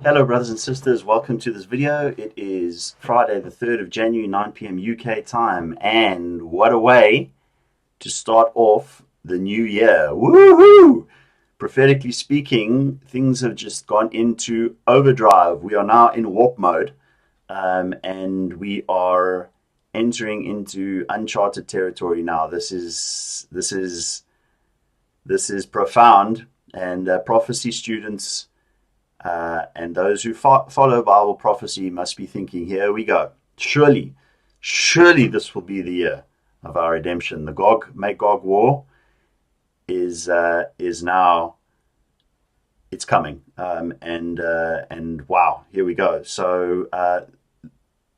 Hello brothers and sisters, welcome to this video. It is Friday the 3rd of January, 9 p.m. UK time, and what a way to start off the new year. Woohoo! Prophetically speaking, things have just gone into overdrive. We are now in warp mode, and we are entering into uncharted territory now. This is profound, and prophecy students and those who follow Bible prophecy must be thinking, here we go. Surely this will be the year of our redemption. The Gog-Magog war is now, it's coming. And wow, here we go. So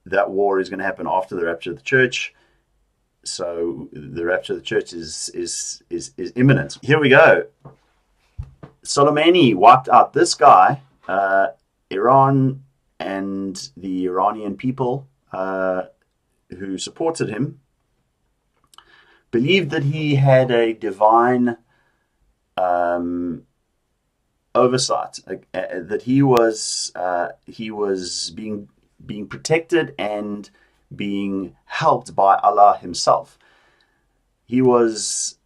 that war is going to happen after the rapture of the church. So the rapture of the church is imminent. Here we go. Soleimani wiped out this guy. Iran and the Iranian people who supported him believed that he had a divine oversight, that he was being protected and being helped by Allah himself. He was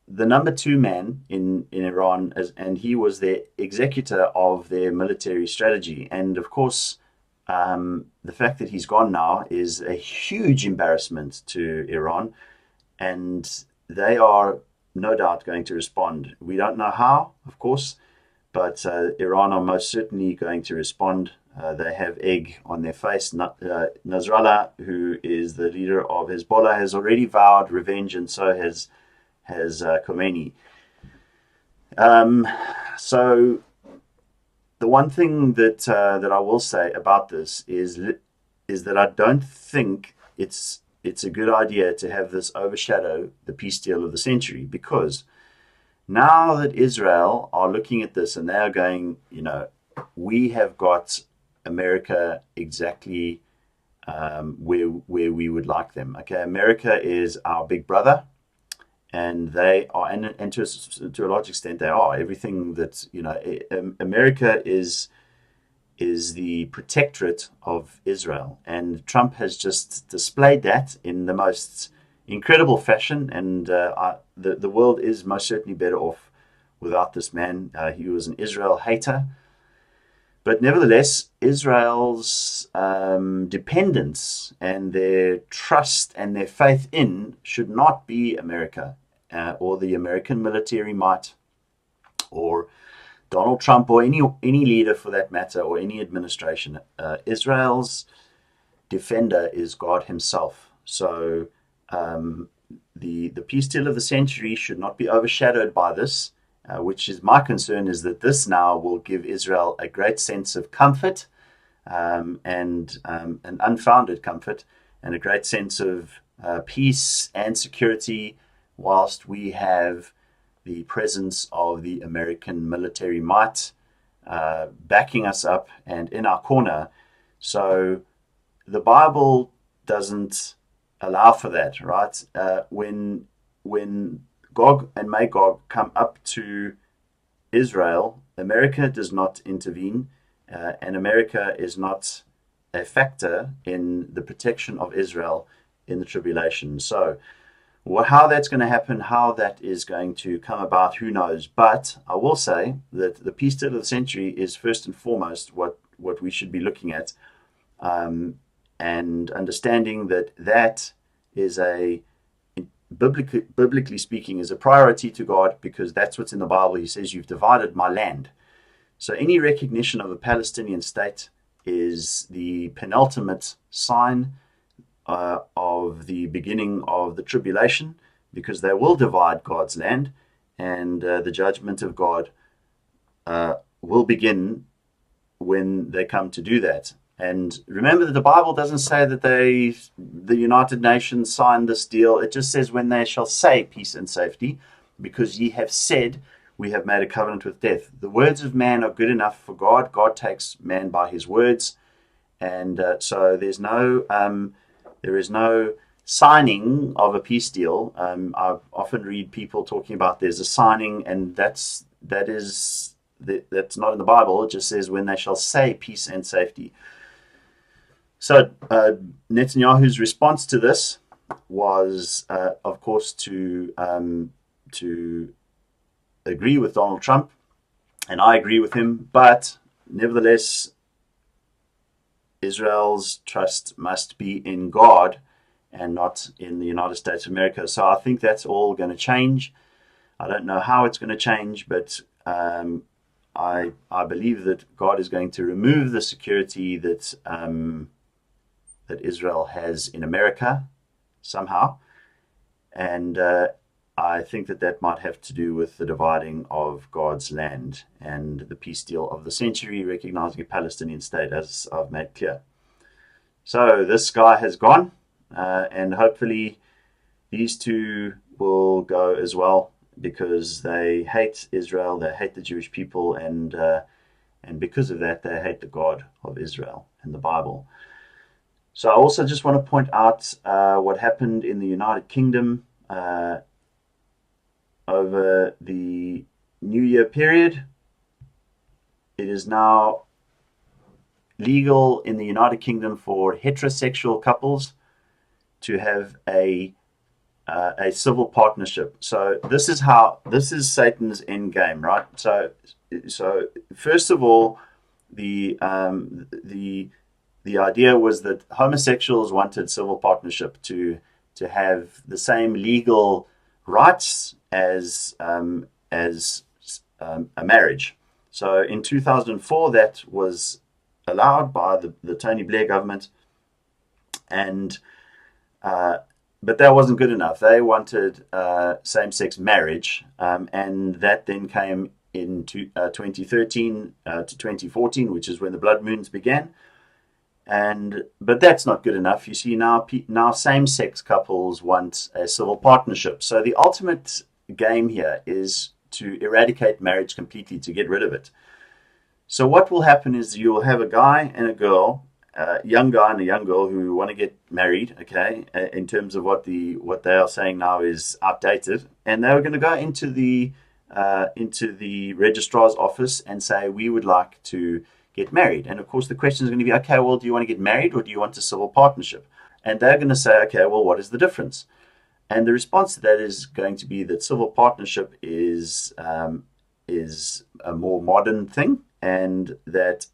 the number two man in Iran, and he was the executor of their military strategy. And of course, the fact that he's gone now is a huge embarrassment to Iran, and they are no doubt going to respond. We don't know how, of course, but Iran are most certainly going to respond. They have egg on their face. Nasrallah, who is the leader of Hezbollah, has already vowed revenge, and so has Khomeini. So the one thing that I will say about this is that I don't think it's a good idea to have this overshadow the peace deal of the century, because now that Israel are looking at this and they are going, we have got America exactly where we would like them. Okay, America is our big brother. And they are, and to a large extent, they are everything that America is the protectorate of Israel, and Trump has just displayed that in the most incredible fashion. And the world is most certainly better off without this man. He was an Israel hater, but nevertheless, Israel's dependence and their trust and their faith in should not be America. Or the American military might, or Donald Trump, or any leader for that matter, or any administration. Israel's defender is God himself. So the peace deal of the century should not be overshadowed by this, which is my concern, is that this now will give Israel a great sense of comfort, and an unfounded comfort, and a great sense of peace and security, whilst we have the presence of the American military might backing us up and in our corner. So the Bible doesn't allow for that, right? When Gog and Magog come up to Israel, America does not intervene, and America is not a factor in the protection of Israel in the tribulation. So how that's going to happen, how that is going to come about, who knows? But I will say that the peace deal of the century is first and foremost what we should be looking at, and understanding that is biblically speaking, is a priority to God, because that's what's in the Bible. He says, "You've divided my land." So any recognition of a Palestinian state is the penultimate sign of the beginning of the tribulation, because they will divide God's land, and the judgment of God will begin when they come to do that. And remember that the Bible doesn't say that the United Nations signed this deal. It just says, when they shall say peace and safety, because ye have said, we have made a covenant with death. The words of man are good enough for God. God takes man by his words. And so there is no signing of a peace deal. I often read people talking about there's a signing, and that is that's not in the Bible. It just says when they shall say peace and safety. So Netanyahu's response to this was, of course, to agree with Donald Trump, and I agree with him. But nevertheless, Israel's trust must be in God and not in the United States of America. So I think that's all going to change. I don't know how it's going to change, but I believe that God is going to remove the security that Israel has in America somehow, and I think that might have to do with the dividing of God's land and the peace deal of the century, recognizing a Palestinian state, as I've made clear. So this guy has gone, and hopefully these two will go as well, because they hate Israel, they hate the Jewish people, and because of that, they hate the God of Israel and the Bible. So I also just want to point out what happened in the United Kingdom over the New Year period. It is now legal in the United Kingdom for heterosexual couples to have a civil partnership. So this is Satan's end game, right? So first of all, the idea was that homosexuals wanted civil partnership to have the same legal rights as a marriage. So in 2004, that was allowed by the Tony Blair government, and but that wasn't good enough. They wanted same-sex marriage, and that then came into 2013 to 2014, which is when the blood moons began. But that's not good enough. You see, now same-sex couples want a civil partnership. So the ultimate game here is to eradicate marriage completely, to get rid of it. So what will happen is you'll have a guy and a girl, young guy and a young girl, who want to get married, okay, in terms of what they are saying now is outdated, and they're going to go into the registrar's office and say, we would like to get married. And of course the question is going to be, okay, well, do you want to get married or do you want a civil partnership? And they're going to say, okay, well, what is the difference? And the response to that is going to be that civil partnership is a more modern thing, and that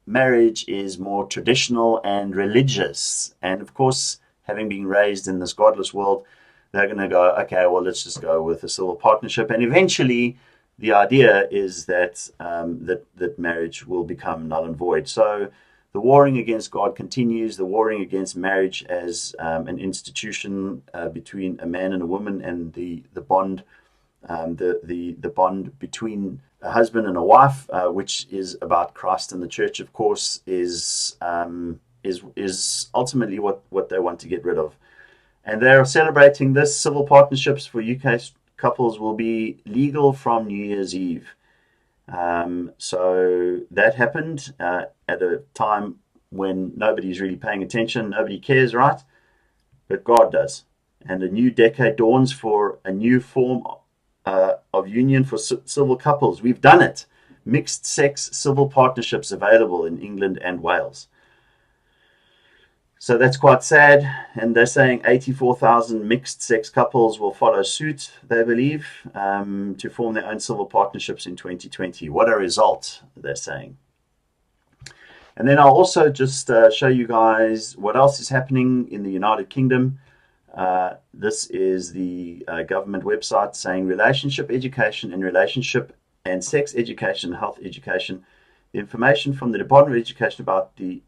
marriage is more traditional and religious. And of course, having been raised in this godless world, they're going to go, okay, well, let's just go with a civil partnership. And eventually, the idea is that that marriage will become null and void. So the warring against God continues, the warring against marriage as an institution between a man and a woman, and the bond the bond between a husband and a wife, which is about Christ and the church, of course, is ultimately what they want to get rid of. And they're celebrating this. Civil partnerships for UK couples will be legal from New Year's Eve. So that happened at a time when nobody's really paying attention, nobody cares, right? But God does. And a new decade dawns for a new form of union for civil couples. We've done it. Mixed sex civil partnerships available in England and Wales. So that's quite sad, and they're saying 84,000 mixed sex couples will follow suit, they believe, to form their own civil partnerships in 2020. What a result, they're saying. And then I'll also just show you guys what else is happening in the United Kingdom. This is the government website saying relationship education and sex education, health education. The information from the Department of Education about the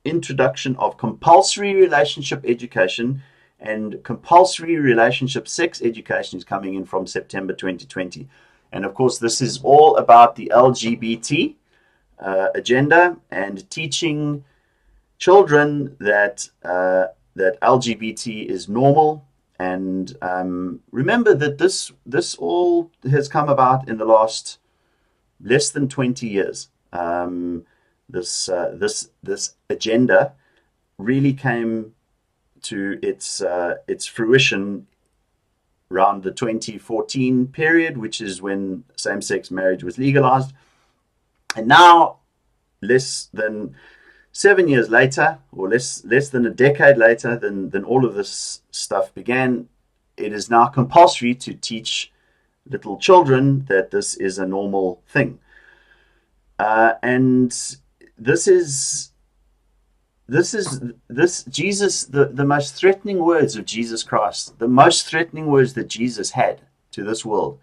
introduction of compulsory relationship education and compulsory relationship sex education is coming in from September 2020. And of course, this is all about the LGBT agenda and teaching children that LGBT is normal. And remember that this all has come about in the last less than 20 years. This agenda really came to its fruition around the 2014 period, which is when same-sex marriage was legalized. And now, less than 7 years later, or less than a decade later than all of this stuff began, it is now compulsory to teach little children that this is a normal thing. And this Jesus, the most threatening words of Jesus Christ, the most threatening words that Jesus had to this world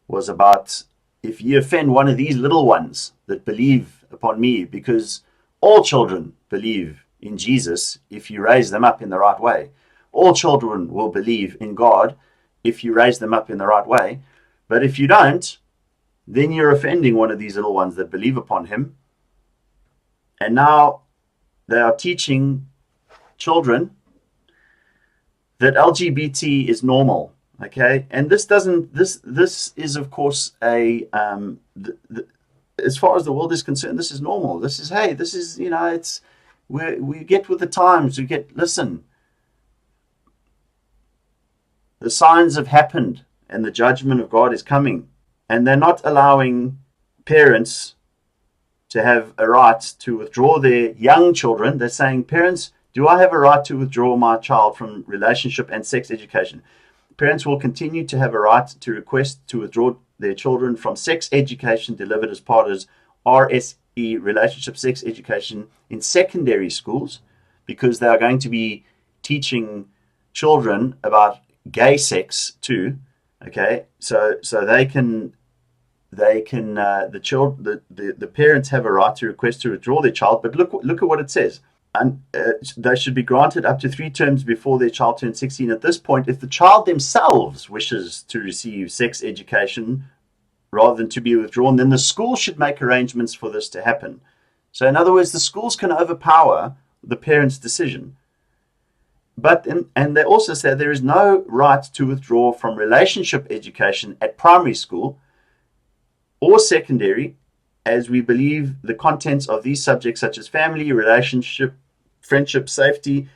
was about, if ye offend one of these little ones that believe upon me, because all children believe in Jesus if you raise them up in the right way. All children will believe in God if you raise them up in the right way. But if you don't, then you're offending one of these little ones that believe upon him. And now they are teaching children that LGBT is normal. Okay, and this is of course as far as the world is concerned, this is normal. This is, hey, this is, it's we get with the times. Listen, the signs have happened and the judgment of God is coming, and they're not allowing parents to have a right to withdraw their young children. They're saying, parents, do I have a right to withdraw my child from relationship and sex education? Parents will continue to have a right to request to withdraw their children from sex education delivered as part of RSE, relationship sex education, in secondary schools, because they are going to be teaching children about gay sex too. Okay, so the parents have a right to request to withdraw their child, but look at what it says. And they should be granted up to 3 terms before their child turns 16. At this point, if the child themselves wishes to receive sex education rather than to be withdrawn, then the school should make arrangements for this to happen. So in other words, the schools can overpower the parent's decision. And they also say there is no right to withdraw from relationship education at primary school or secondary, as we believe the contents of these subjects, such as family, relationship, friendship, safety,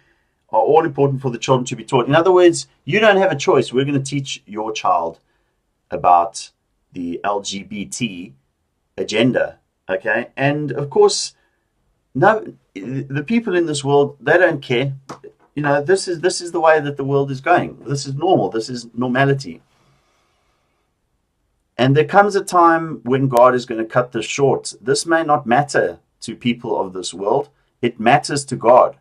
are all important for the children to be taught. In other words, you don't have a choice. We're going to teach your child about the LGBT agenda, okay? And of course, no, the people in this world, they don't care. This is the way that the world is going. This is normal. This is normality. And there comes a time when God is going to cut this short. This may not matter to people of this world. It matters to God.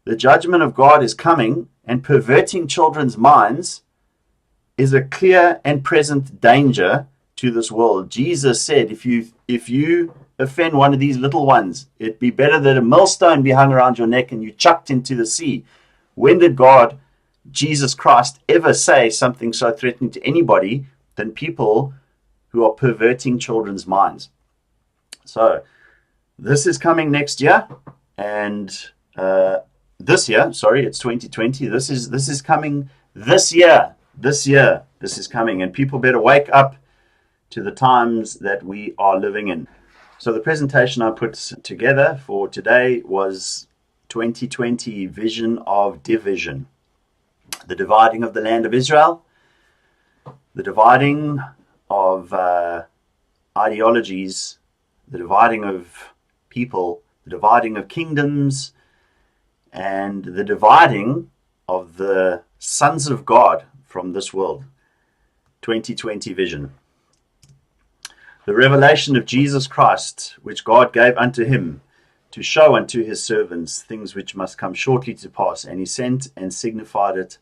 The judgment of God is coming, and perverting children's minds is a clear and present danger to this world. Jesus said, if you offend one of these little ones, it'd be better that a millstone be hung around your neck and you chucked into the sea. When did God, Jesus Christ, ever say something so threatening to anybody than people who are perverting children's minds? So this is coming next year, and this year, sorry, it's 2020. This is coming this year. This is coming, and people better wake up to the times that we are living in. So the presentation I put together for today was 2020 Vision of Division. The dividing of the land of Israel, the dividing of ideologies, the dividing of people, the dividing of kingdoms, and the dividing of the sons of God from this world. 2020 vision. The revelation of Jesus Christ, which God gave unto him, to show unto his servants things which must come shortly to pass. And he sent and signified it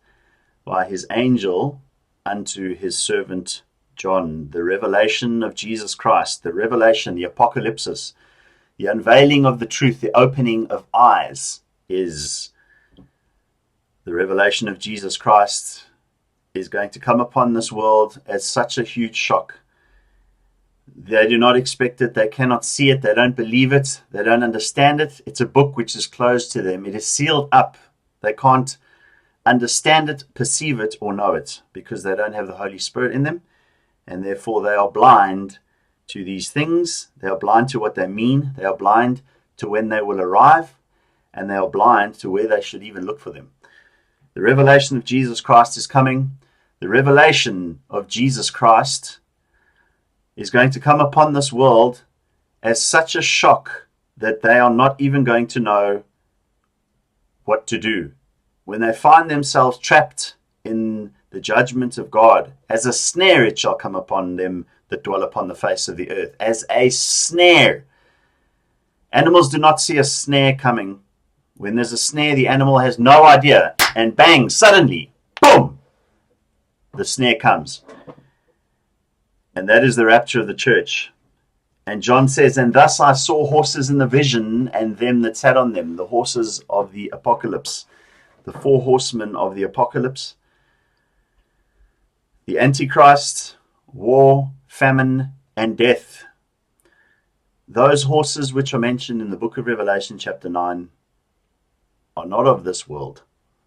by his angel unto his servant John. The revelation of Jesus Christ, the revelation, the apocalypsis, the unveiling of the truth, the opening of eyes, is the revelation of Jesus Christ is going to come upon this world as such a huge shock. They do not expect it. They cannot see it. They don't believe it. They don't understand it. It's a book which is closed to them. It is sealed up. They can't understand it, perceive it, or know it because they don't have the Holy Spirit in them. And therefore they are blind to these things. They are blind to what they mean. They are blind to when they will arrive. And they are blind to where they should even look for them. The revelation of Jesus Christ is coming. the revelation of Jesus Christ is going to come upon this world as such a shock that they are not even going to know what to do. When they find themselves trapped in the judgment of God, as a snare it shall come upon them that dwell upon the face of the earth. As a snare. Animals do not see a snare coming. When there's a snare, the animal has no idea. And bang, suddenly, boom, the snare comes. And that is the rapture of the church. And John says, and thus I saw horses in the vision, and them that sat on them, the horses of the apocalypse, the 4 horsemen of the apocalypse, the Antichrist, war, famine, and death. Those horses which are mentioned in the book of Revelation chapter 9 are not of this world.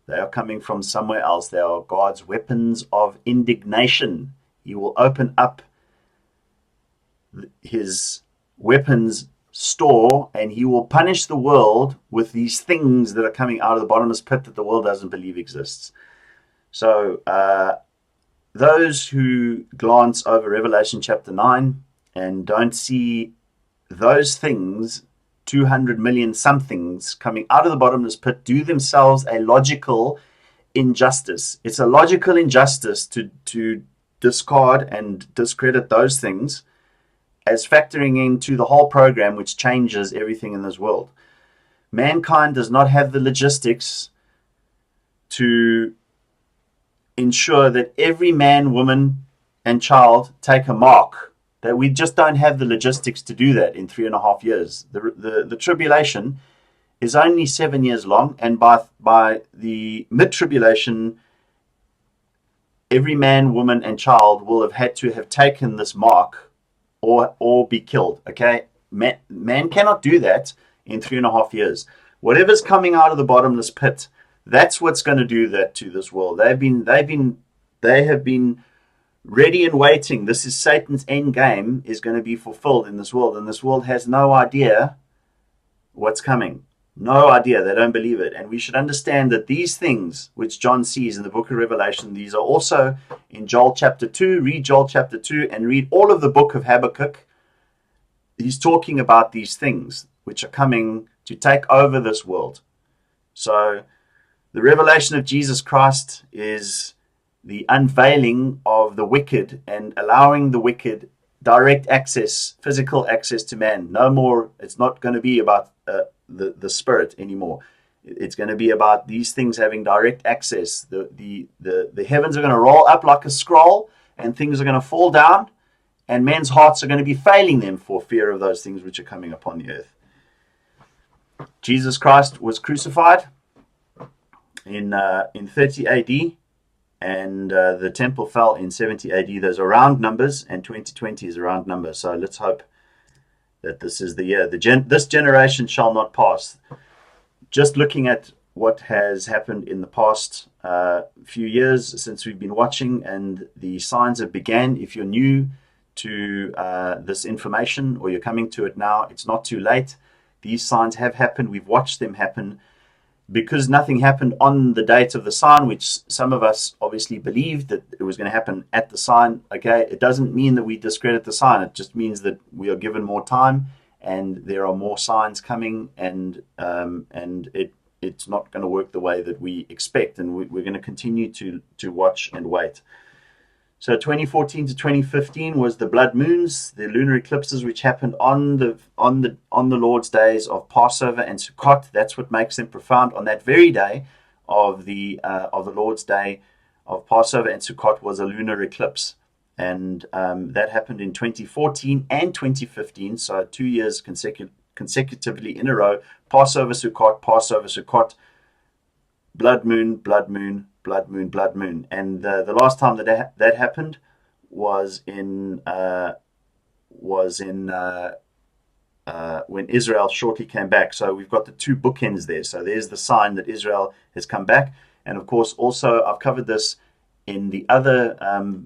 They are coming from somewhere else. They are God's weapons of indignation. He will open up his weapons store, and he will punish the world with these things that are coming out of the bottomless pit that the world doesn't believe exists. So those who glance over Revelation chapter 9 and don't see those things, 200 million somethings coming out of the bottomless pit, do themselves a logical injustice. It's a logical injustice to discard and discredit those things as factoring into the whole program which changes everything in this world. Mankind does not have the logistics to ensure that every man, woman, and child take a mark. That we just don't have the logistics to do that in 3.5 years. The tribulation is only 7 years long, and by the mid-tribulation, every man, woman, and child will have had to have taken this mark or be killed. Okay, man cannot do that in 3.5 years. Whatever's coming out of the bottomless pit, that's what's going to do that to this world. They have been ready and waiting. This is Satan's end game is going to be fulfilled in this world, and this world has no idea what's coming. No idea. They don't believe it. And we should understand that these things which John sees in the book of Revelation, these are also in Joel chapter 2. Read Joel chapter 2 and read all of the book of Habakkuk. He's talking about these things which are coming to take over this world. So the revelation of Jesus Christ is the unveiling of the wicked and allowing the wicked direct access, physical access to man. No more, it's not going to be about the spirit anymore. It's going to be about these things having direct access. The heavens are going to roll up like a scroll, and things are going to fall down, and men's hearts are going to be failing them for fear of those things which are coming upon the earth. Jesus Christ was crucified in 30 AD, and the temple fell in 70 AD. Those are round numbers, and 2020 is a round number. So let's hope that this is the year. This generation shall not pass. Just looking at what has happened in the past few years since we've been watching, and the signs have began. If you're new to this information, or you're coming to it now, it's not too late. These signs have happened. We've watched them happen. Because nothing happened on the date of the sign, which some of us obviously believed that it was going to happen at the sign, okay, it doesn't mean that we discredit the sign. It just means that we are given more time, and there are more signs coming, and it's not going to work the way that we expect, and we're going to continue to watch and wait. So 2014 to 2015 was the blood moons, the lunar eclipses, which happened on the Lord's days of Passover and Sukkot. That's what makes them profound. On that very day of the Lord's day of Passover and Sukkot was a lunar eclipse, and that happened in 2014 and 2015. So 2 years consecutively in a row. Passover, Sukkot, blood moon, blood moon, blood moon, blood moon. And the last time that happened was in when Israel shortly came back. So we've got the two bookends there. So there's the sign that Israel has come back. And of course, also I've covered this in the other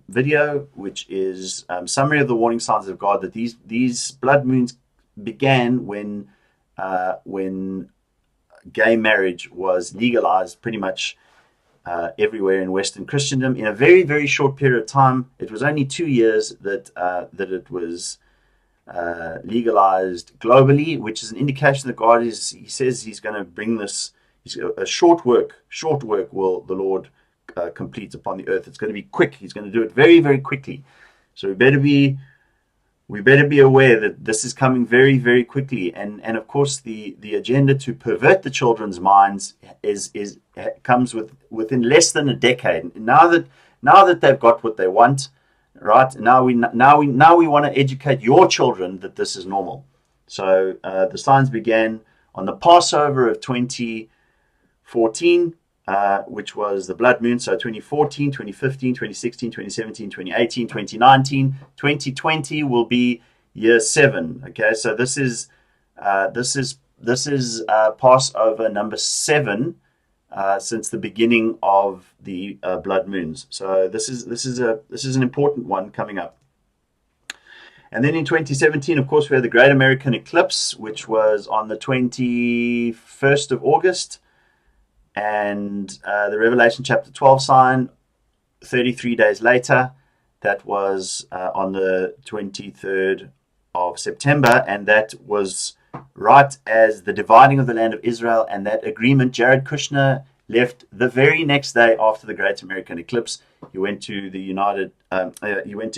video, which is summary of the warning signs of God, that these blood moons began when gay marriage was legalized pretty much everywhere in Western Christendom in a very, very short period of time. It was only 2 years that it was legalized globally, which is an indication that God is. He says He's going to bring this. A short work will the Lord complete upon the earth. It's going to be quick. He's going to do it very, very quickly. So we better be aware that this is coming very, very quickly. And of course, the agenda to pervert the children's minds comes within less than a decade. Now that they've got what they want, right? Now we want to educate your children that this is normal. So the signs began on the Passover of 2014. Which was the blood moon. So 2014, 2015, 2016, 2017, 2018, 2019, 2020 will be year 7. Okay, so this is Passover number 7 since the beginning of the blood moons. So this is an important one coming up. And then in 2017, of course, we had the Great American Eclipse, which was on the 21st of August. And the Revelation chapter 12 sign 33 days later, that was on the 23rd of September, and that was right as the dividing of the land of Israel and that agreement. Jared Kushner left the very next day after the Great American Eclipse. He went to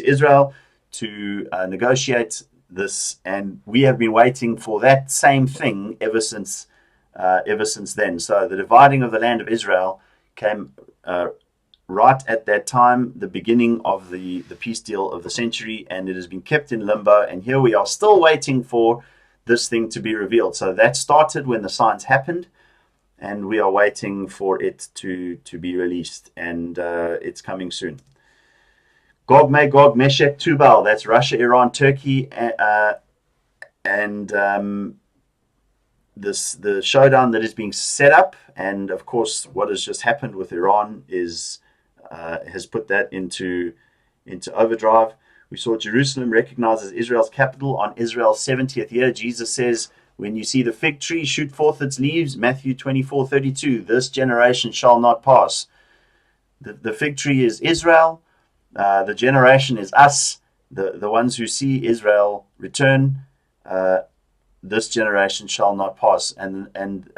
Israel to negotiate this, and we have been waiting for that same thing ever since then. So the dividing of the land of Israel came right at that time, the beginning of the peace deal of the century, and it has been kept in limbo. And here we are still waiting for this thing to be revealed. So that started when the signs happened, and we are waiting for it to be released, and it's coming soon. Gog, Magog, Meshech, Tubal, that's Russia, Iran, Turkey, and the showdown that is being set up, and of course what has just happened with Iran has put that into overdrive. We saw Jerusalem recognized as Israel's capital on Israel's 70th year. Jesus says, when you see the fig tree shoot forth its leaves, Matthew 24:32, this generation shall not pass. The fig tree is Israel. The generation is us, the ones who see Israel return. This generation shall not pass. And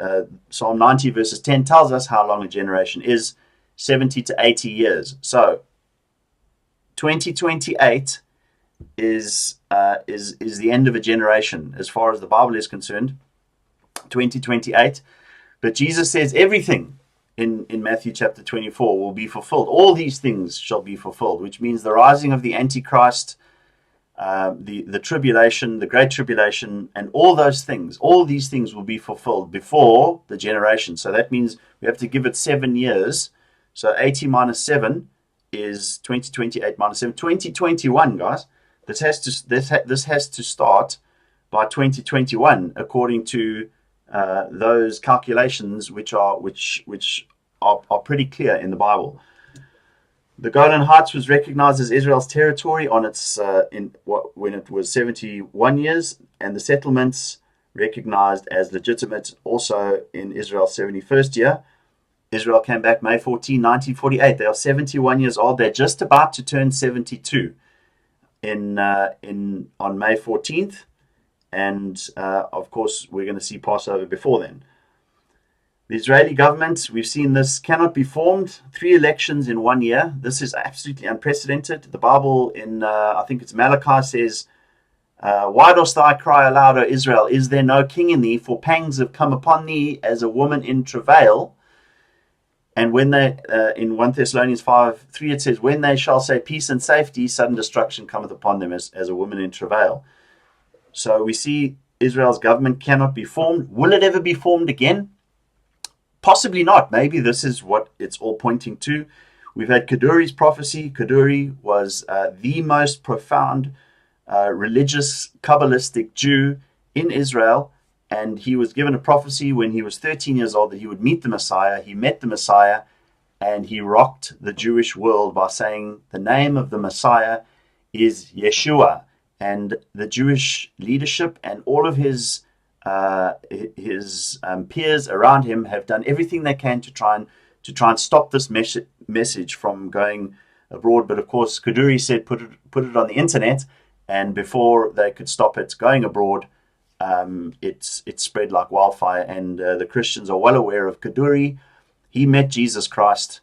Psalm 90 verses 10 tells us how long a generation is, 70 to 80 years. So 2028 is the end of a generation as far as the Bible is concerned. 2028. But Jesus says everything in Matthew chapter 24 will be fulfilled. All these things shall be fulfilled, which means the rising of the Antichrist, the tribulation, the great tribulation, and all these things will be fulfilled before the generation. So that means we have to give it 7 years. So 80 minus 7 is 2028 minus 7. 2021, guys. This has to start by 2021, according to those calculations, which are pretty clear in the Bible. The Golan Heights was recognized as Israel's territory on its when it was 71 years, and the settlements recognized as legitimate also in Israel's 71st year. Israel came back May 14, 1948. They are 71 years old. They're just about to turn 72 on May 14th, and of course we're going to see Passover before then. The Israeli government, we've seen this, cannot be formed. 3 elections in 1 year. This is absolutely unprecedented. The Bible in, I think it's Malachi, says, why dost thou cry aloud, O Israel? Is there no king in thee? For pangs have come upon thee as a woman in travail. And when they, in 1 Thessalonians 5:3, it says, when they shall say peace and safety, sudden destruction cometh upon them as a woman in travail. So we see Israel's government cannot be formed. Will it ever be formed again? Possibly not. Maybe this is what it's all pointing to. We've had Kaduri's prophecy. Kaduri was the most profound religious Kabbalistic Jew in Israel, and he was given a prophecy when he was 13 years old that he would meet the Messiah. He met the Messiah, and he rocked the Jewish world by saying the name of the Messiah is Yeshua. And the Jewish leadership and all of his peers around him have done everything they can to try and to try and stop this message from going abroad. But of course, Kaduri said put it on the internet, and before they could stop it going abroad, it spread like wildfire. And the Christians are well aware of Kaduri. He met Jesus Christ.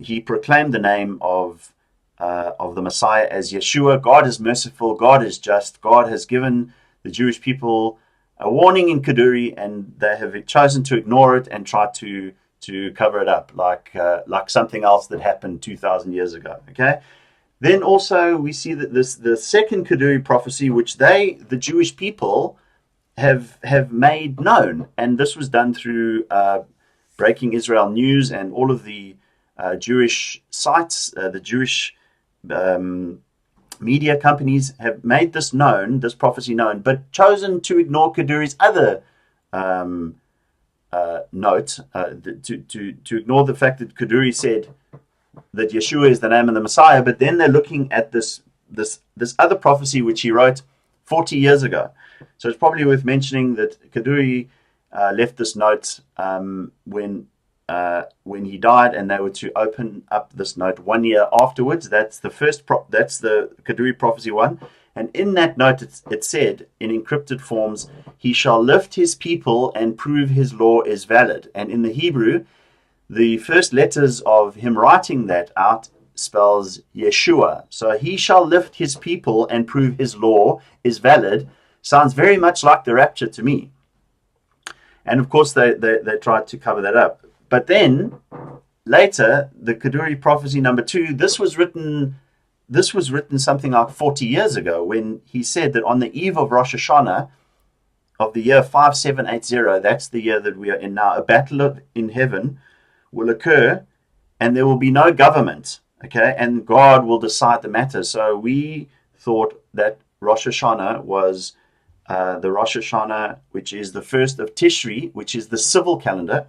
He proclaimed the name of the Messiah as Yeshua. God is merciful. God is just. God has given the Jewish people a warning in Kaduri, and they have chosen to ignore it and try to cover it up like something else that happened 2,000 years ago. Okay. Then also we see that the second Kaduri prophecy, which the Jewish people, have made known, and this was done through Breaking Israel News and all of the Jewish sites, the Jewish media companies have made this prophecy known, but chosen to ignore Kaduri's other note, to ignore the fact that Kaduri said that Yeshua is the name of the Messiah. But then they're looking at this other prophecy which he wrote 40 years ago. So it's probably worth mentioning that Kaduri left this note when he died, and they were to open up this note 1 year afterwards. That's the that's the Kaduri prophecy one. And in that note, it said in encrypted forms, "He shall lift his people and prove his law is valid." And in the Hebrew, the first letters of him writing that out spells Yeshua. So he shall lift his people and prove his law is valid. Sounds very much like the rapture to me. And of course, they tried to cover that up. But then later, the Kaduri prophecy number 2, this was written something like 40 years ago, when he said that on the eve of Rosh Hashanah of the year 5780, that's the year that we are in now, a battle in heaven will occur, and there will be no government, okay, and God will decide the matter. So we thought that Rosh Hashanah was the Rosh Hashanah, which is the first of Tishri, which is the civil calendar.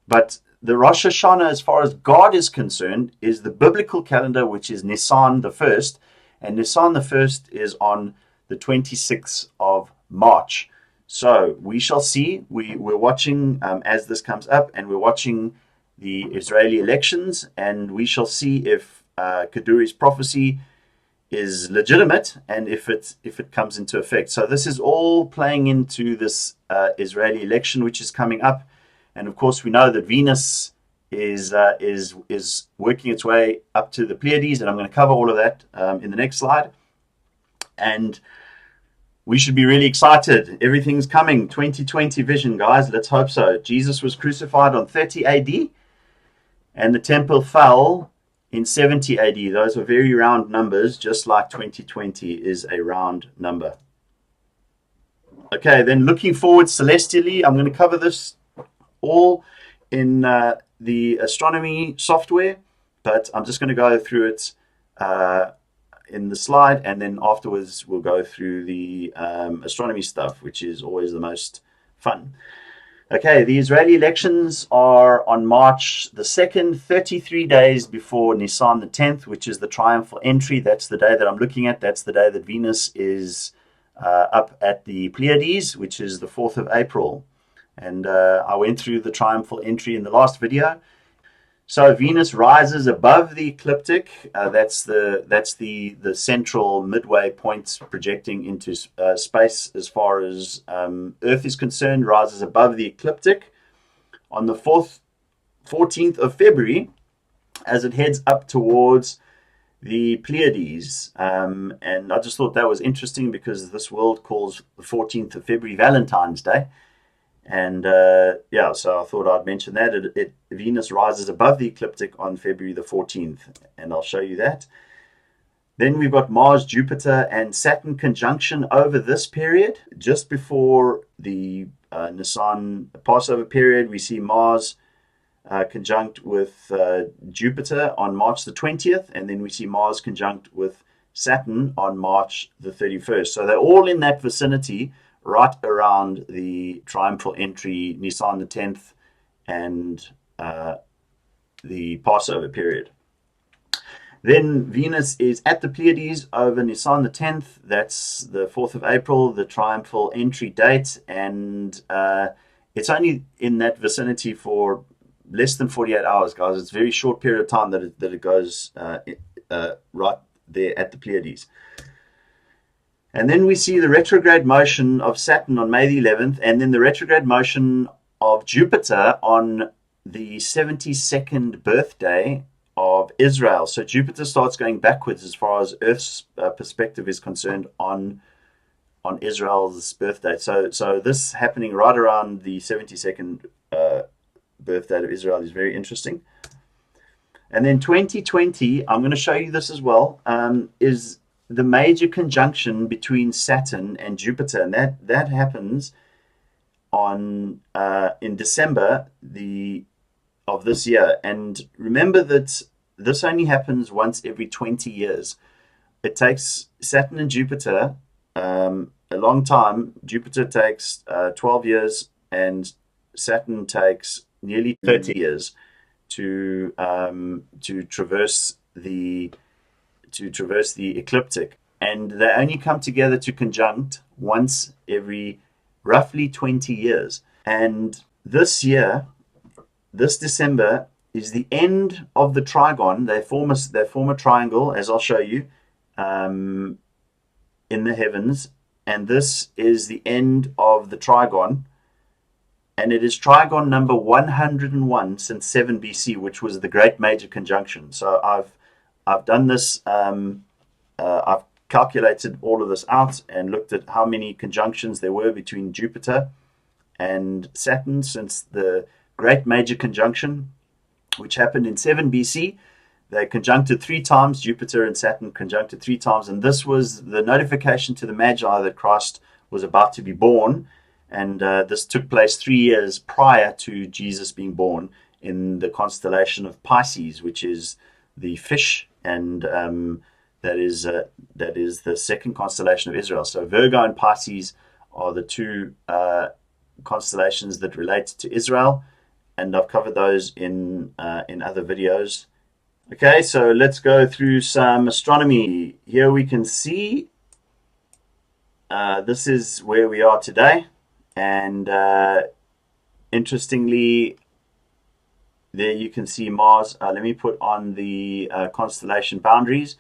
But the Rosh Hashanah, as far as God is concerned, is the biblical calendar, which is Nisan the 1st. And Nisan the 1st is on the 26th of March. So we shall see. We're watching as this comes up, and we're watching the Israeli elections, and we shall see if Kaduri's prophecy is legitimate and if it comes into effect. So this is all playing into this Israeli election, which is coming up. And of course, we know that Venus is working its way up to the Pleiades, and I'm going to cover all of that in the next slide. And we should be really excited. Everything's coming. 2020 vision, guys. Let's hope so. Jesus was crucified on 30 AD, and the temple fell in 70 AD. Those are very round numbers, just like 2020 is a round number. Okay, then looking forward celestially, I'm going to cover this all in the astronomy software, but I'm just going to go through it in the slide, and then afterwards we'll go through the astronomy stuff, which is always the most fun. Okay, the Israeli elections are on March the 2nd, 33 days before Nisan the 10th, which is the triumphal entry. That's the day that I'm looking at. That's the day that Venus is up at the Pleiades, which is the 4th of April. And I went through the triumphal entry in the last video. So Venus rises above the ecliptic. That's the central midway point projecting into space as far as Earth is concerned. Rises above the ecliptic on the 14th of February as it heads up towards the Pleiades. And I just thought that was interesting because this world calls the 14th of February Valentine's Day. And yeah, so I thought I'd mention that. Venus rises above the ecliptic on February the 14th, and I'll show you that. Then we've got Mars, Jupiter, and Saturn conjunction over this period. Just before the Nisan Passover period, we see Mars conjunct with Jupiter on March the 20th, and then we see Mars conjunct with Saturn on March the 31st. So they're all in that vicinity, right around the triumphal entry, Nisan the 10th, and the Passover period. Then Venus is at the Pleiades over Nisan the 10th. That's the 4th of April, the triumphal entry date. And it's only in that vicinity for less than 48 hours, guys. It's a very short period of time that it goes right there at the Pleiades. And then we see the retrograde motion of Saturn on May the 11th, and then the retrograde motion of Jupiter on the 72nd birthday of Israel. So Jupiter starts going backwards as far as Earth's perspective is concerned on Israel's birthday. So this happening right around the 72nd birthday of Israel is very interesting. And then 2020, I'm going to show you this as well, is the major conjunction between Saturn and Jupiter, and that happens on in December of this year. And remember that this only happens once every 20 years. It takes Saturn and Jupiter a long time. Jupiter takes 12 years, and Saturn takes nearly 30 years to traverse the ecliptic, and they only come together to conjunct once every roughly 20 years. And this year, this December, is the end of the trigon. They form a triangle, as I'll show you, in the heavens, and this is the end of the trigon. And it is trigon number 101 since 7 BC, which was the great major conjunction. So I've done this. I've calculated all of this out and looked at how many conjunctions there were between Jupiter and Saturn since the great major conjunction, which happened in 7 BC. They conjuncted 3 times. Jupiter and Saturn conjuncted 3 times, and this was the notification to the Magi that Christ was about to be born. And this took place 3 years prior to Jesus being born in the constellation of Pisces, which is the fish, and that is the second constellation of Israel. So Virgo and Pisces are the 2 constellations that relate to Israel, and I've covered those in other videos. Okay, so let's go through some astronomy. Here we can see this is where we are today. And interestingly, there you can see Mars. Let me put on the constellation boundaries.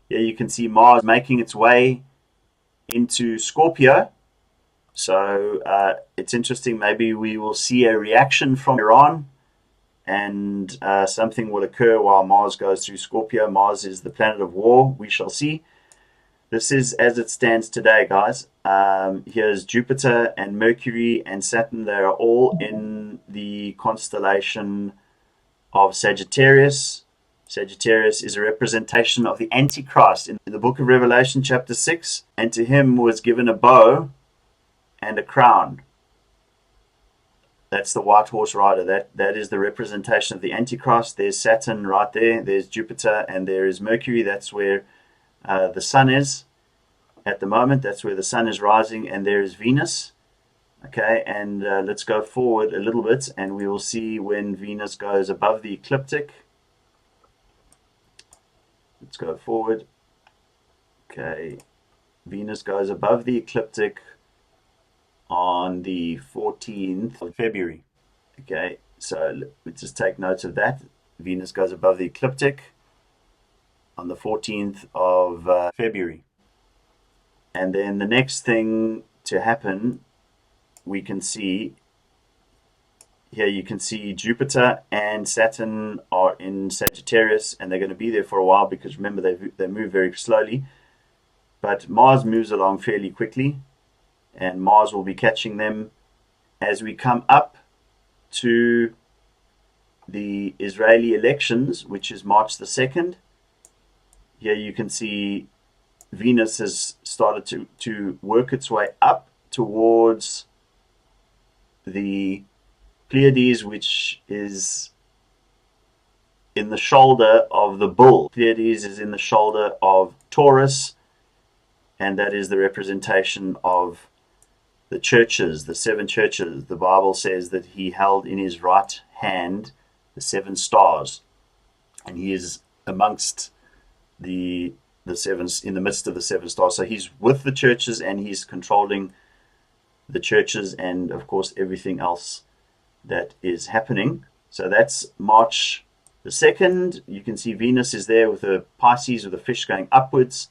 Here you can see Mars making its way into Scorpio. So it's interesting. Maybe we will see a reaction from Iran, and something will occur while Mars goes through Scorpio. Mars is the planet of war. We shall see. This is as it stands today, guys. Here's Jupiter and Mercury and Saturn. They are all in the constellation of Sagittarius. Sagittarius is a representation of the Antichrist. In the book of Revelation, chapter 6, and to him was given a bow and a crown. That's the white horse rider. That is the representation of the Antichrist. There's Saturn right there. There's Jupiter, and there is Mercury. That's where the sun is at the moment. That's where the sun is rising, and there is Venus. Okay, and let's go forward a little bit, and we will see when Venus goes above the ecliptic. Let's go forward. Okay, Venus goes above the ecliptic on the 14th of February. Okay, so let's just take note of that. Venus goes above the ecliptic on the 14th of February. And then the next thing to happen, we can see here, you can see Jupiter and Saturn are in Sagittarius, and they're going to be there for a while because remember they move very slowly. But Mars moves along fairly quickly, and Mars will be catching them as we come up to the Israeli elections, which is March the 2nd. Here you can see Venus has started to work its way up towards the Pleiades, which is in the shoulder of the bull. Pleiades is in the shoulder of Taurus, and that is the representation of the churches, the 7 churches. The Bible says that he held in his right hand the 7 stars, and he is amongst the 7, in the midst of the 7 stars. So he's with the churches, and he's controlling the churches, and of course everything else that is happening. So that's March the 2nd. You can see Venus is there with a Pisces with a fish going upwards.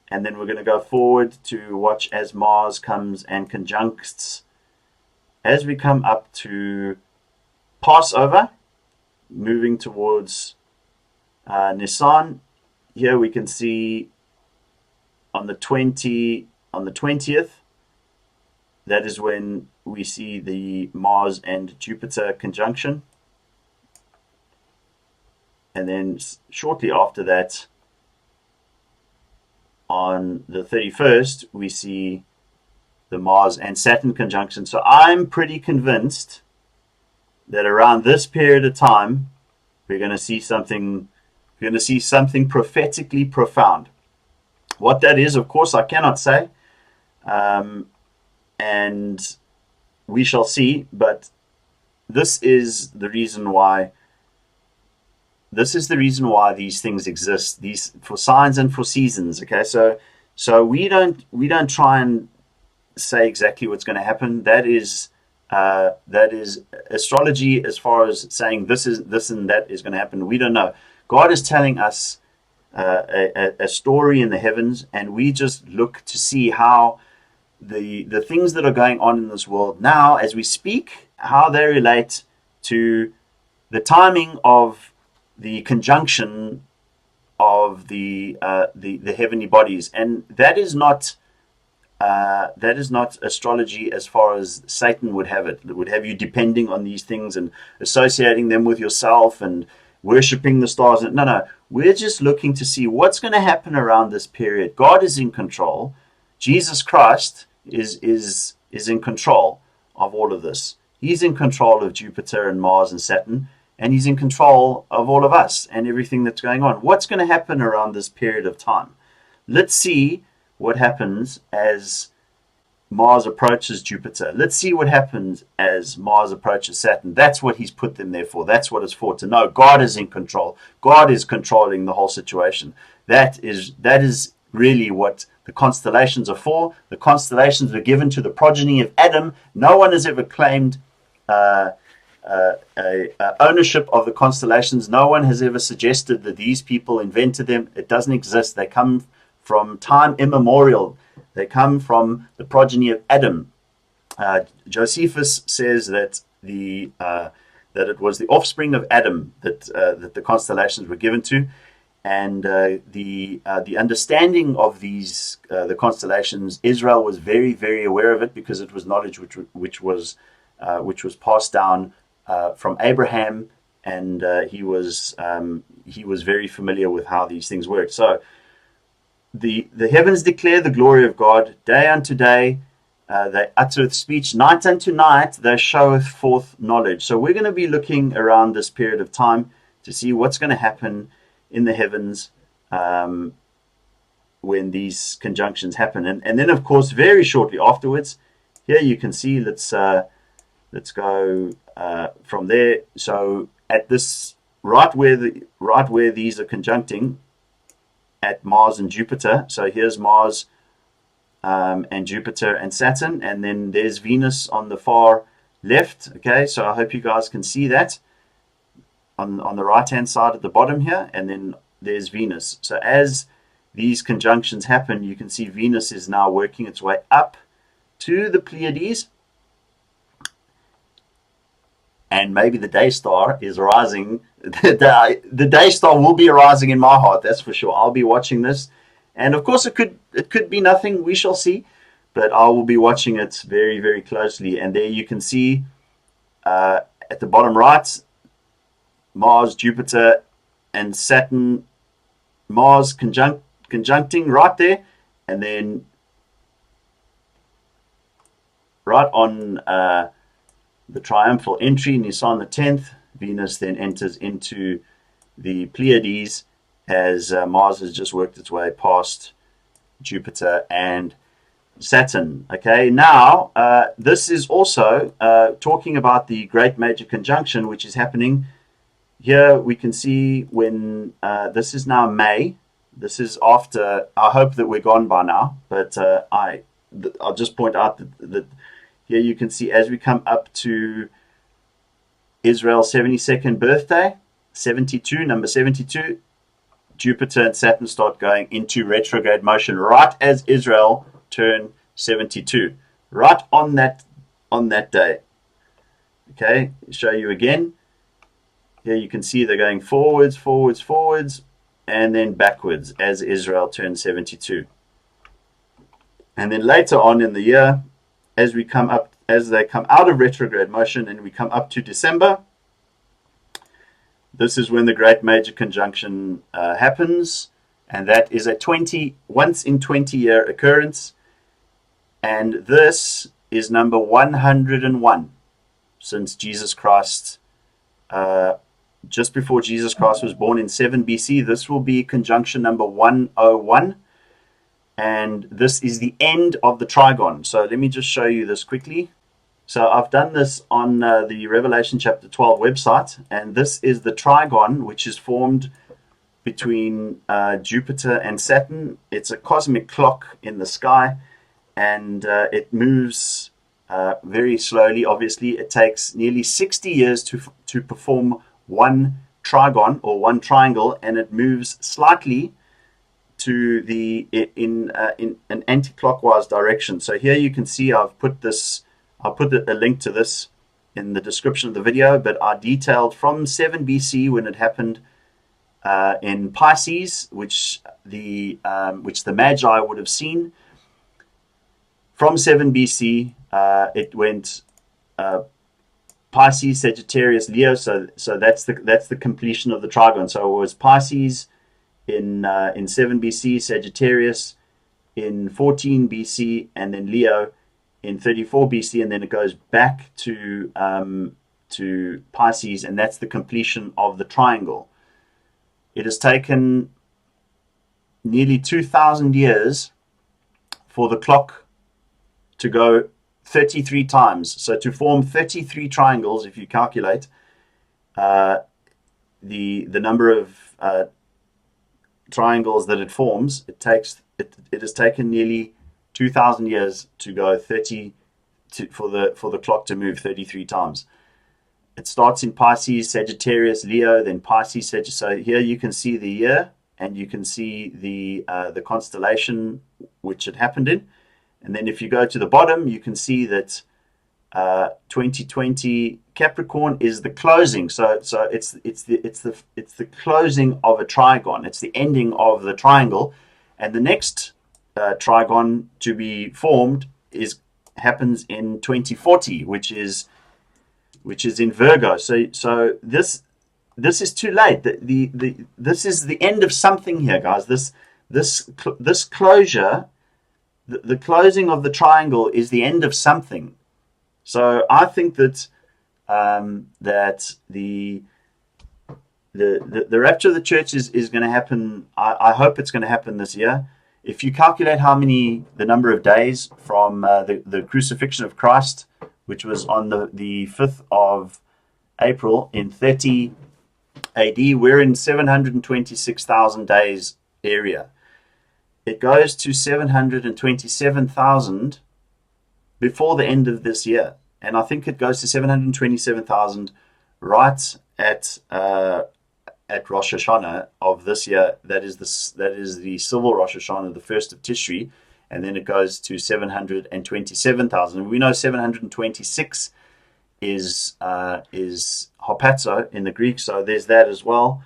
And then we're going to go forward to watch as Mars comes and conjuncts. As we come up to Passover, moving towards Nisan, here we can see on the 20th, that is when we see the Mars and Jupiter conjunction. And then shortly after that, on the 31st, we see the Mars and Saturn conjunction. So I'm pretty convinced that around this period of time, we're going to see something prophetically profound. What that is, of course, I cannot say, and we shall see. But this is the reason why. This is the reason why these things exist. These for signs and for seasons. Okay, so we don't try and say exactly what's going to happen. That is astrology as far as saying this and that is going to happen. We don't know. God is telling us a story in the heavens, and we just look to see how the things that are going on in this world now, as we speak, how they relate to the timing of the conjunction of the heavenly bodies, and that is not astrology as far as Satan would have it. It would have you depending on these things and associating them with yourself and worshipping the stars. No. We're just looking to see what's going to happen around this period. God is in control. Jesus Christ is in control of all of this. He's in control of Jupiter and Mars and Saturn, and he's in control of all of us and everything that's going on. What's going to happen around this period of time? Let's see what happens as Mars approaches Jupiter. Let's see what happens as Mars approaches Saturn. That's what he's put them there for. That's what it's for, to know God is in control. God is controlling the whole situation. That is really what the constellations are for. The constellations were given to the progeny of Adam. No one has ever claimed ownership of the constellations. No one has ever suggested that these people invented them. It doesn't exist. They come from time immemorial. They come from the progeny of Adam. Josephus says that that it was the offspring of Adam that the constellations were given to, and the understanding of these the constellations, Israel was very, very aware of it, because it was knowledge which was passed down from Abraham, and he was very familiar with how these things worked. So the heavens declare the glory of God. Day unto day they uttereth speech. Night unto night they showeth forth knowledge. So we're going to be looking around this period of time to see what's going to happen in the heavens when these conjunctions happen. And then, of course, very shortly afterwards, here you can see, let's go from there. So at this, right where these are conjuncting at Mars and Jupiter. So here's Mars and Jupiter and Saturn, and then there's Venus on the far left. Okay, so I hope you guys can see that on the right hand side at the bottom here, and then there's Venus. So as these conjunctions happen, you can see Venus is now working its way up to the Pleiades, and maybe the day star is rising. The day star will be rising in my heart, that's for sure. I'll be watching this, and of course it could be nothing. We shall see, but I will be watching it very, very closely. And there you can see at the bottom right, Mars, Jupiter, and Saturn. Mars conjuncting right there, and then right on the triumphal entry, Nisan the 10th, Venus then enters into the Pleiades as Mars has just worked its way past Jupiter and Saturn. Okay, now this is also talking about the great major conjunction which is happening. Here we can see when this is now May. This is after, I hope that we're gone by now, but I'll just point out that here you can see as we come up to Israel's 72nd birthday, 72, number 72, Jupiter and Saturn start going into retrograde motion right as Israel turn 72, right on that day. Okay, show you again. Here you can see they're going forwards, forwards, forwards, and then backwards as Israel turns 72. And then later on in the year, as they come out of retrograde motion and we come up to December, this is when the great major conjunction happens, and that is a once in 20 year occurrence, and this is number 101 since Jesus Christ, just before Jesus Christ was born in 7 BC. This will be conjunction number 101, and this is the end of the trigon. So let me just show you this quickly. So I've done this on the Revelation chapter 12 website, and this is the trigon which is formed between Jupiter and Saturn. It's a cosmic clock in the sky, and it moves very slowly. Obviously, it takes nearly 60 years to perform one trigon or one triangle, and it moves slightly to the in an anti-clockwise direction. So here you can see I'll put a link to this in the description of the video, but I detailed from 7 BC when it happened in Pisces, which the Magi would have seen. From 7 BC, it went Pisces, Sagittarius, Leo. So that's the completion of the trigon. So it was Pisces in 7 BC, Sagittarius in 14 BC, and then Leo in 34 BC, and then it goes back to Pisces, and that's the completion of the triangle. It has taken nearly 2,000 years for the clock to go 33 times. So to form 33 triangles, if you calculate the number of triangles that it forms, it has taken nearly 2,000 years to go for the clock to move 33 times. It starts in Pisces, Sagittarius, Leo, then Pisces, Sagittarius. So here you can see the year, and you can see the constellation which it happened in. And then if you go to the bottom, you can see that 2020 Capricorn is the closing. So it's the closing of a trigon. It's the ending of the triangle, and the next trigon to be formed happens in 2040, which is in Virgo. So this is too late. This is the end of something here, guys. This closure, the closing of the triangle is the end of something. So I think that that the rapture of the church is going to happen. I hope it's going to happen this year. If you calculate the number of days from the crucifixion of Christ, which was on the 5th of April in 30 AD, we're in 726,000 days area. It goes to 727,000 before the end of this year. And I think it goes to 727,000 right at Rosh Hashanah of this year. That is the civil Rosh Hashanah, the 1st of Tishri, and then it goes to 727,000. We know 726 is Harpazo in the Greek, so there's that as well.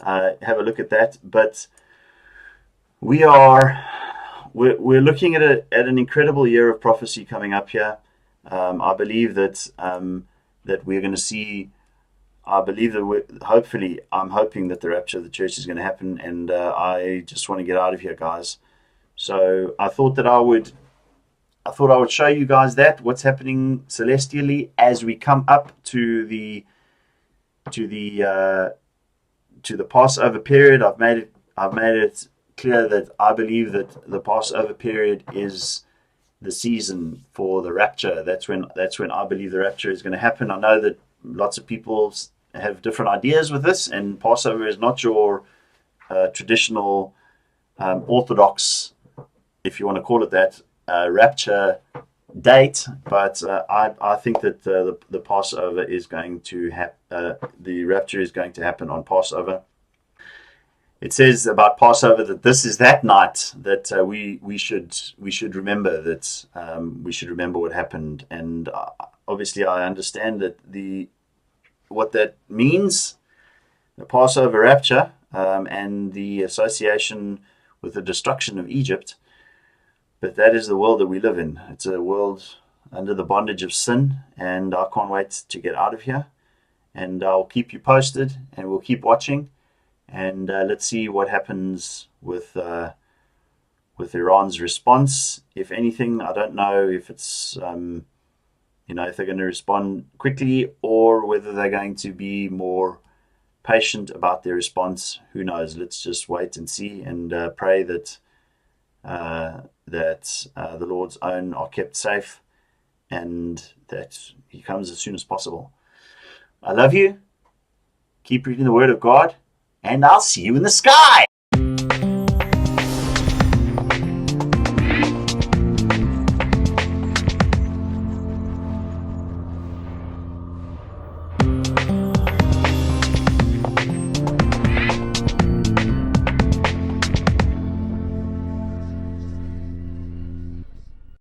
Have a look at that. But we're looking at an incredible year of prophecy coming up here. I believe that we're going to see. I'm hoping that the rapture of the church is going to happen, and I just want to get out of here, guys. So I thought I would show you guys what's happening celestially as we come up to the Passover period. I've made it clear that I believe that the Passover period is the season for the rapture. That's when I believe the rapture is going to happen. I know that lots of people have different ideas with this, and Passover is not your traditional Orthodox, if you want to call it that, rapture date, but I think that the Passover is going to the rapture is going to happen on Passover. It says about Passover that this is that night that we should remember that we should remember what happened, and obviously I understand that the what that means, the Passover rapture, and the association with the destruction of Egypt. But that is the world that we live in. It's a world under the bondage of sin, and I can't wait to get out of here. And I'll keep you posted, and we'll keep watching, and let's see what happens with Iran's response. If anything, I don't know if it's if they're going to respond quickly or whether they're going to be more patient about their response. Who knows? Let's just wait and see, and pray that the Lord's own are kept safe, and that He comes as soon as possible. I love you. Keep reading the Word of God, and I'll see you in the sky.